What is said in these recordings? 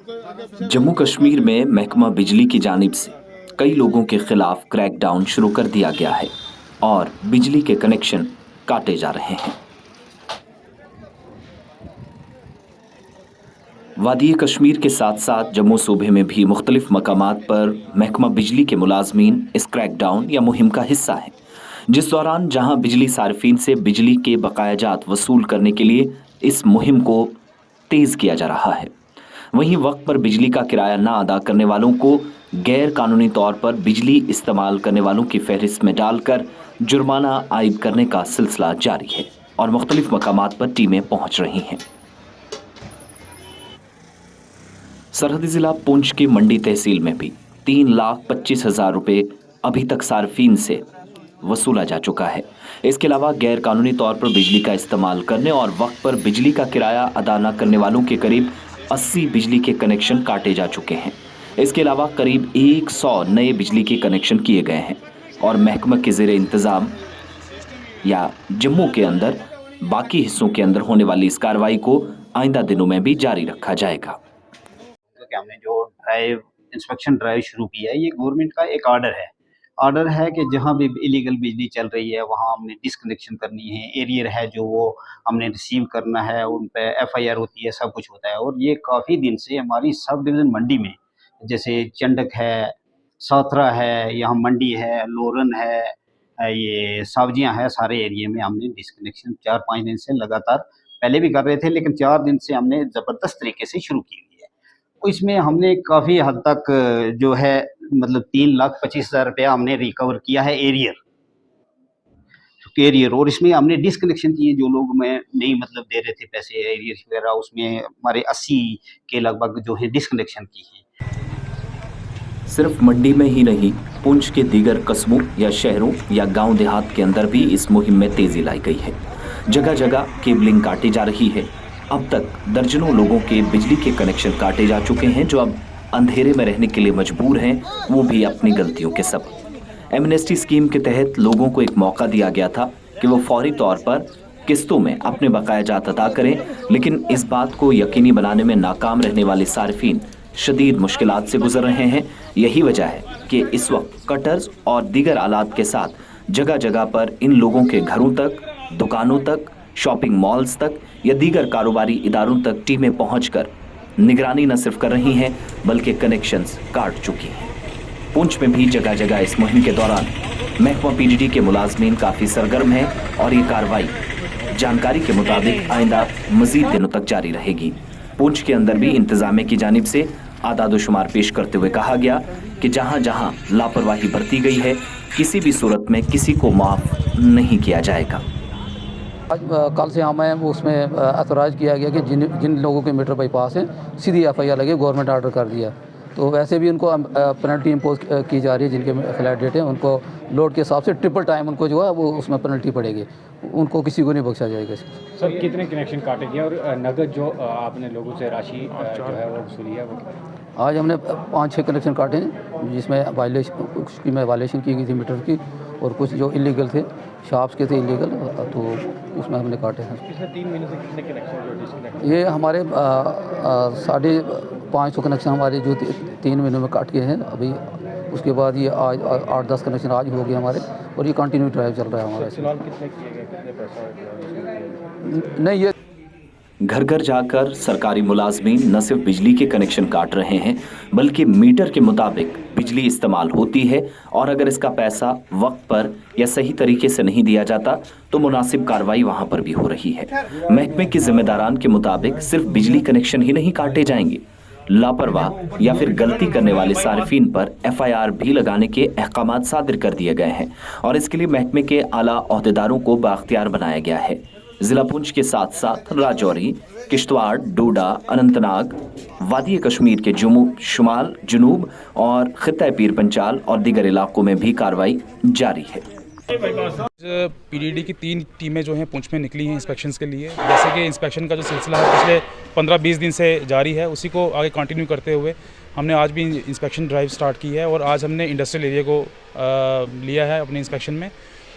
जम्मू कश्मीर में महकमा बिजली की जानिब से कई लोगों के खिलाफ क्रैकडाउन शुरू कर दिया गया है और बिजली के कनेक्शन काटे जा रहे हैं। वादी कश्मीर के साथ साथ जम्मू सूबे में भी मुख्तलिफ मकामात पर महकमा बिजली के मुलाजमीन इस क्रैकडाउन या मुहिम का हिस्सा हैं, जिस दौरान जहां बिजली सार्फिन से बिजली के बकायाजात वसूल करने के लिए इस मुहिम को तेज किया जा रहा है, वहीं वक्त पर बिजली का किराया ना अदा करने वालों को गैर कानूनी तौर पर बिजली इस्तेमाल करने वालों की फहरिस्त में डालकर जुर्माना आयद करने का सिलसिला जारी है और मुख्तलिफ मकामात पर टीमें पहुंच रही हैं। सरहदी जिला पुंछ की मंडी तहसील में भी 3,25,000 रुपये अभी तक सार्फिन से वसूला जा चुका है। इसके अलावा गैर कानूनी तौर पर बिजली का इस्तेमाल करने और वक्त पर बिजली का किराया अदा न करने वालों के करीब 80 बिजली के कनेक्शन काटे जा चुके हैं। इसके अलावा करीब 100 नए बिजली के कनेक्शन किए गए हैं और महकमा के ज़ेरे इंतज़ाम या जम्मू के अंदर बाकी हिस्सों के अंदर होने वाली इस कार्रवाई को आइंदा दिनों में भी जारी रखा जाएगा। हमने जो इंस्पेक्शन ड्राइव शुरू की है, ये गवर्नमेंट का एक ऑर्डर है कि जहाँ भी इलीगल बिजली चल रही है वहाँ हमने डिसकनेक्शन करनी है। एरियर है जो वो हमने रिसीव करना है, उन पे FIR होती है, सब कुछ होता है। और ये काफ़ी दिन से हमारी सब डिवीज़न मंडी में, जैसे चंडक है, साथरा है, यहाँ मंडी है, लोरन है, ये सब्जियाँ है, सारे एरिया में हमने डिसकनेक्शन 4-5 दिन से लगातार पहले भी कर रहे थे, लेकिन 4 दिन से हमने ज़बरदस्त तरीके से शुरू की हुई है। तो इसमें हमने काफ़ी हद तक जो है मतलब 3,25,000 रुपया हमने रिकवर किया है एरियर, और इसमें हमने डिसकनेक्शन किए जो लोग में नहीं मतलब दे रहे थे पैसे एरियर वगैरह, उसमें हमारे 80 के लगभग जो है डिसकनेक्शन की है। सिर्फ मंडी में ही नहीं, पुंछ के दीगर कस्बों या शहरों या गांव देहात के अंदर भी इस मुहिम में तेजी लाई गई है। जगह जगह केबलिंग काटी जा रही है। अब तक दर्जनों लोगों के बिजली के कनेक्शन काटे जा चुके हैं जो अब अंधेरे में रहने के लिए मजबूर हैं, वो भी अपनी गलतियों के सबब। एमनेस्टी स्कीम के तहत लोगों को एक मौका दिया गया था कि वो फौरी तौर पर किस्तों में अपने बकायाजात अदा करें, लेकिन इस बात को यकीनी बनाने में नाकाम रहने वाले सार्फिन शदीद मुश्किलात से गुजर रहे हैं। यही वजह है कि इस वक्त कटर्स और दीगर आलात के साथ जगह जगह पर इन लोगों के घरों तक, दुकानों तक, शॉपिंग मॉल्स तक या दीगर कारोबारी इदारों तक टीमें पहुंचकर निगरानी न सिर्फ कर रही हैं बल्कि कनेक्शंस काट चुकी हैं। पुंछ में भी जगह जगह इस मुहिम के दौरान महकमा PDD के मुलाजमीन काफ़ी सरगर्म हैं और ये कार्रवाई जानकारी के मुताबिक आइंदा मजीद दिनों तक जारी रहेगी। पुंछ के अंदर भी इंतजामिया की जानिब से आदाद-ओ-शुमार पेश करते हुए कहा गया कि जहां जहां लापरवाही बरती गई है, किसी भी सूरत में किसी को माफ़ नहीं किया जाएगा। आज कल से हमें उसमें एतराज़ किया गया कि जिन लोगों के मीटर बाईपास हैं सीधी FIR लगे, गवर्नमेंट ऑर्डर कर दिया। तो वैसे भी उनको पेनल्टी इम्पोज की जा रही है। जिनके फ्लैट रेट है उनको लोड के हिसाब से ट्रिपल टाइम उनको जो है वो उसमें पेनल्टी पड़ेगी, उनको किसी को नहीं बख्शा जाएगा। सर कितने कनेक्शन काटे गए और नगद जो आपने लोगों से राशि जो है वो वसूली है वो कितनी? आज हमने 5-6 कनेक्शन काटे हैं जिसमें वायलेशन की गई थी मीटर की, और कुछ जो इलीगल थे, शॉप्स के थे इलीगल, तो उसमें हमने काटे हैं। पिछले 3 महीने से कितने कनेक्शन जो डिस्कनेक्ट? ये हमारे 550 कनेक्शन हमारे जो 3 महीनों में काट गए हैं अभी। उसके बाद ये आज 8-10 कनेक्शन आज हो गए हमारे, और ये कंटिन्यू ड्राइव चल रहा है हमारा। फिलहाल कितने किए गए, कितने पैसा? नहीं, ये घर घर जाकर सरकारी मुलाजमीन न सिर्फ बिजली के कनेक्शन काट रहे हैं बल्कि मीटर के मुताबिक बिजली इस्तेमाल होती है और अगर इसका पैसा वक्त पर या सही तरीके से नहीं दिया जाता तो मुनासिब कार्रवाई वहां पर भी हो रही है। महकमे के जिम्मेदारान के मुताबिक सिर्फ बिजली कनेक्शन ही नहीं काटे जाएंगे, लापरवाह या फिर गलती करने वाले सार्फिन पर FIR भी लगाने के अहकामात सादिर कर दिए गए हैं और इसके लिए महकमे के आला ओहदेदारों को बाख्तियार बनाया गया है। जिला पुंछ के साथ साथ राजौरी, किश्तवाड़, डोडा, अनंतनाग, वादी कश्मीर के जम्मू, शुमाल, जुनूब और खित्ता पीर पंचाल और दीगर इलाकों में भी कार्रवाई जारी है। PDD की 3 टीमें जो हैं पुंछ में निकली हैं इंस्पेक्शंस के लिए। जैसे कि इंस्पेक्शन का जो सिलसिला है पिछले 15-20 दिन से जारी है, उसी को आगे कंटिन्यू करते हुए हमने आज भी इंस्पेक्शन ड्राइव स्टार्ट की है और आज हमने इंडस्ट्रियल एरिया को लिया है अपने इंस्पेक्शन में।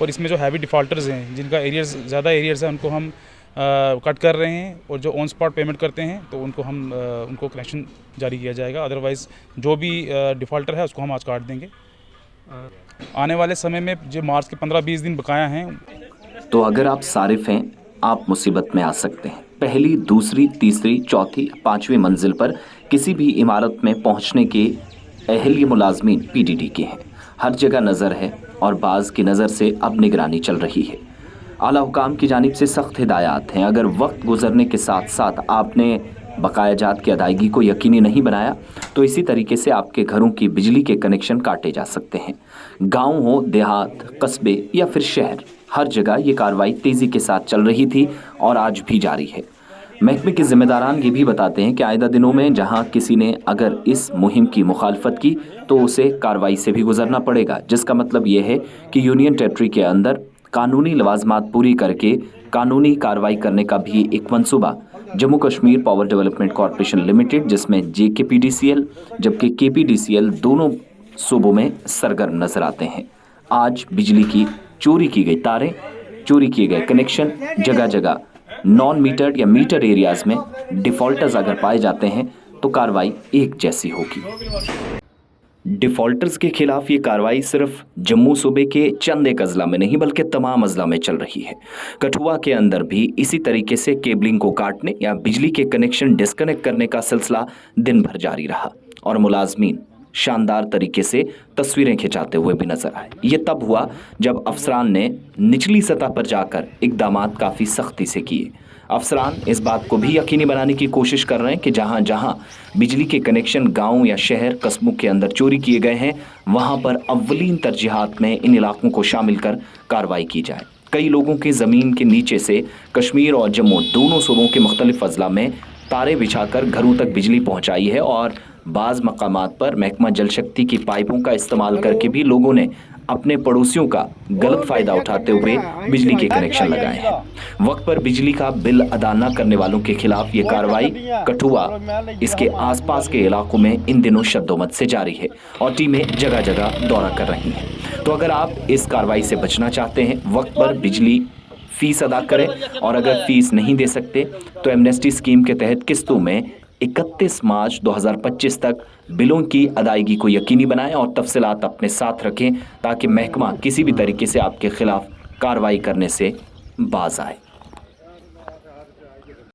और इसमें जो हैवी डिफ़ॉल्टर्स हैं, जिनका एरियर्स ज़्यादा एरियर्स हैं, उनको हम कट कर रहे हैं और जो ऑन स्पॉट पेमेंट करते हैं तो उनको कनेक्शन जारी किया जाएगा। अदरवाइज़ जो भी डिफ़ॉल्टर है उसको हम आज काट देंगे। आने वाले समय में जो मार्च के 15-20 दिन बकाया हैं। तो अगर आप सारिफ हैं, आप मुसीबत में आ सकते हैं। पहली, दूसरी, तीसरी, चौथी, पांचवी मंजिल पर किसी भी इमारत में पहुंचने के अहलिय मुलाजमीन पीडीडी के हैं। हर जगह नज़र है और बाज़ की नज़र से अब निगरानी चल रही है। आला हुकाम की जानिब से सख्त हिदायत हैं। अगर वक्त गुजरने के साथ साथ आपने बकाया जात की अदायगी को यकीनी नहीं बनाया तो इसी तरीके से आपके घरों की बिजली के कनेक्शन काटे जा सकते हैं। गांव हो, देहात, कस्बे या फिर शहर, हर जगह ये कार्रवाई तेज़ी के साथ चल रही थी और आज भी जारी है। महकमे के जिम्मेदारान ये भी बताते हैं कि आइंदा दिनों में जहां किसी ने अगर इस मुहिम की मुखालफत की तो उसे कार्रवाई से भी गुजरना पड़ेगा, जिसका मतलब ये है कि यूनियन टेरिटरी के अंदर कानूनी लवाजमात पूरी करके कानूनी कार्रवाई करने का भी एक मंसूबा Jammu Kashmir power development corporation limited, जिसमें JKPDCL जबकि KPDCL दोनों सूबों में सरगर्म नजर आते हैं। आज बिजली की चोरी की गई तारें, चोरी किए गए कनेक्शन, जगह जगह नॉन मीटर्ड या मीटर एरियाज में डिफॉल्टर्स अगर पाए जाते हैं तो कार्रवाई एक जैसी होगी। डिफॉल्टर्स के खिलाफ ये कार्रवाई सिर्फ जम्मू सूबे के चंद एक अजला में नहीं बल्कि तमाम अजला में चल रही है। कठुआ के अंदर भी इसी तरीके से केबलिंग को काटने या बिजली के कनेक्शन डिस्कनेक्ट करने का सिलसिला दिन भर जारी रहा और मुलाजमीन शानदार तरीके से तस्वीरें खिंचाते हुए भी नजर आए। ये तब हुआ जब अफसरान ने निचली सतह पर जाकर इकदामात काफ़ी सख्ती से किए। अफसरान इस बात को भी यकीनी बनाने की कोशिश कर रहे हैं कि जहां जहां बिजली के कनेक्शन गांव या शहर कस्बों के अंदर चोरी किए गए हैं वहां पर अव्वलीन तरजीहात में इन इलाकों को शामिल कर कार्रवाई की जाए। कई लोगों की ज़मीन के नीचे से कश्मीर और जम्मू दोनों सूबों के मुख्तलिफ अजला में तारे बिछाकर घरों तक बिजली पहुंचाई है और बाज़ मकामात पर महकमा जल शक्ति की पाइपों का इस्तेमाल करके भी लोगों ने अपने पड़ोसियों का गलत फ़ायदा उठाते हुए बिजली के कनेक्शन लगाए हैं। वक्त पर बिजली का बिल अदा न करने वालों के खिलाफ ये कार्रवाई कठुआ इसके आसपास के इलाकों में इन दिनों शद्दोमत से जारी है और टीमें जगह जगह दौरा कर रही हैं। तो अगर आप इस कार्रवाई से बचना चाहते हैं, वक्त पर बिजली फीस अदा करें और अगर फीस नहीं दे सकते तो एमनेस्टी स्कीम के तहत किस्तों में 31 मार्च 2025 तक बिलों की अदायगी को यकीनी बनाएं और तफसीलात अपने साथ रखें ताकि महकमा किसी भी तरीके से आपके खिलाफ कार्रवाई करने से बाज आए।